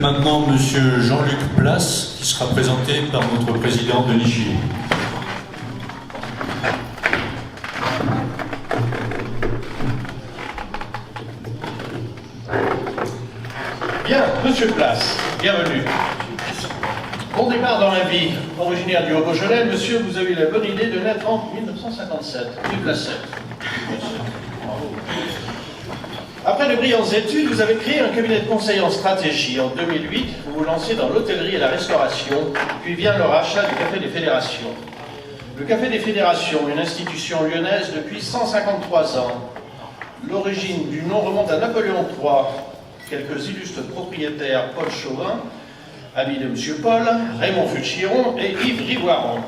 Maintenant, Monsieur Jean-Luc Place, qui sera présenté par notre président Denis Gillet. Bien, Monsieur Place, bienvenue. Bon départ dans la vie. Originaire du Haut-Beaujolais, monsieur, vous avez eu la bonne idée de naître en 1957. Vive la 7. Après de brillantes études, vous avez créé un cabinet de conseil en stratégie. En 2008, vous vous lancez dans l'hôtellerie et la restauration, puis vient le rachat du Café des Fédérations. Le Café des Fédérations, une institution lyonnaise depuis 153 ans. L'origine du nom remonte à Napoléon III. Quelques illustres propriétaires, Paul Chauvin, ami de M. Paul, Raymond Fuchiron et Yves Rivoiron.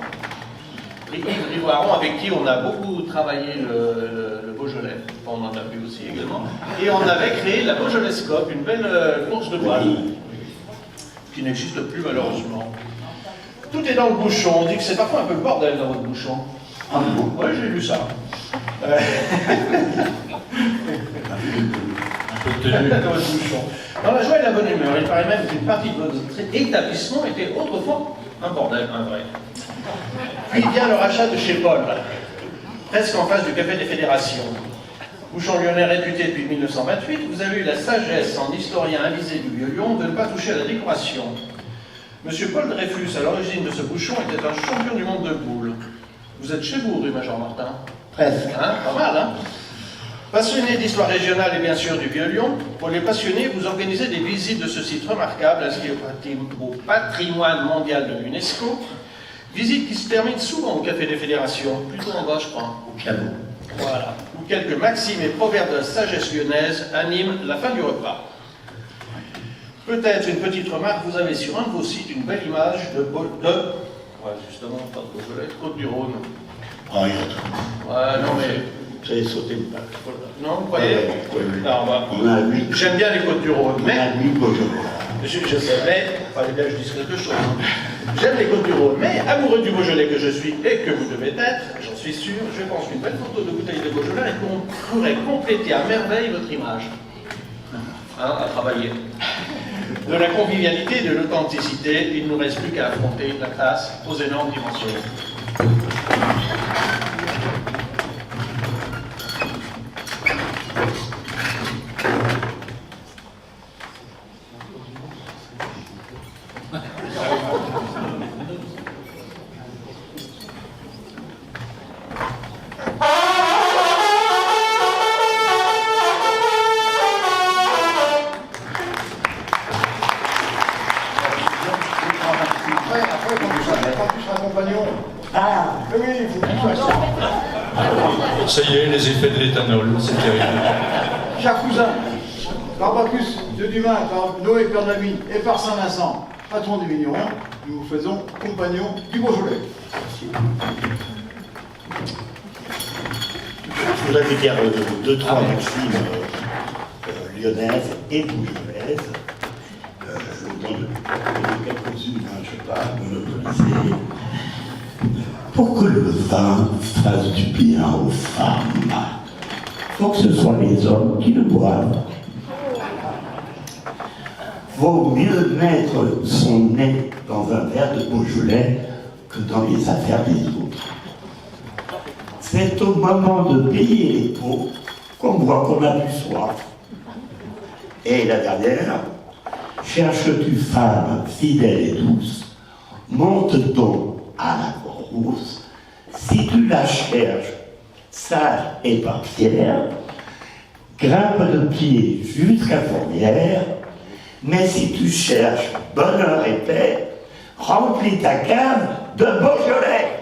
Yves Rivoiron, avec qui on a beaucoup travaillé le Beaujolais, on en a vu aussi également, et on avait créé la Beaujolaiscope, une belle course de voile, qui n'existe plus malheureusement. Tout est dans le bouchon, on dit que c'est parfois un peu le bordel dans votre bouchon. Ah bon? Oui, j'ai lu ça. Dans la joie et la bonne humeur, il paraît même qu'une partie de votre établissement était autrefois un bordel, un vrai. Puis vient le rachat de chez Paul, presque en face du Café des Fédérations. Bouchon lyonnais réputé depuis 1928, vous avez eu la sagesse en historien avisé du Vieux-Lyon de ne pas toucher à la décoration. Monsieur Paul Dreyfus, à l'origine de ce bouchon, était un champion du monde de boules. Vous êtes chez vous, rue Major Martin? Presque. Hein? Pas mal, hein? Passionné d'histoire régionale et bien sûr du Vieux-Lyon, pour les passionnés, vous organisez des visites de ce site remarquable inscrit au patrimoine mondial de l'UNESCO. Visite qui se termine souvent au Café des Fédérations, plutôt en bas, je crois. Au piano. Voilà. Où quelques maximes et proverbes de la sagesse lyonnaise animent la fin du repas. Peut-être une petite remarque, vous avez sur un de vos sites une belle image de justement, pas de Beaujolais, Côte-du-Rhône. Ah, il y a tout. Ouais, non mais... Vous avez sauté le bac. Non, vous croyez? Oui. Non, bah, On a 8. j'aime bien les Côtes-du-Rhône, mais... On a 8 Beaujolais. Je sais, mais... Fallait bien que je dise quelque chose. J'aime les Côtes-du-Rhône, mais amoureux du Beaujolais que je suis et que vous devez être, j'en suis sûr, je pense qu'une belle photo de bouteille de Beaujolais et qu'on pourrait compléter à merveille votre image. Hein, à travailler. De la convivialité et de l'authenticité, il ne nous reste plus qu'à affronter la classe aux énormes dimensions. Ça y est, les effets de l'éthanol, c'est terrible. Chers cousins, par Bacchus de Dumas, par Noé Père de la Mine et par Saint-Vincent, patron des vignerons, nous vous faisons compagnons du Beaujolais. Je voudrais vous dire deux, trois maximes lyonnaises et beaujolaises. Je vous donne quelques-unes, je ne sais pas monopoliser. Pour que le vin fasse du bien aux femmes, il faut que ce soit les hommes qui le boivent. Vaut mieux mettre son nez dans un verre de Beaujolais que dans les affaires des autres. C'est au moment de payer les pots qu'on voit qu'on a du soif. Et la dernière, cherches-tu femme fidèle et douce, monte donc à la rousse. Si tu la cherches sage et papière, grimpe de pied jusqu'à Fournière, mais si tu cherches bonheur et paix, remplis ta cave de Beaujolais.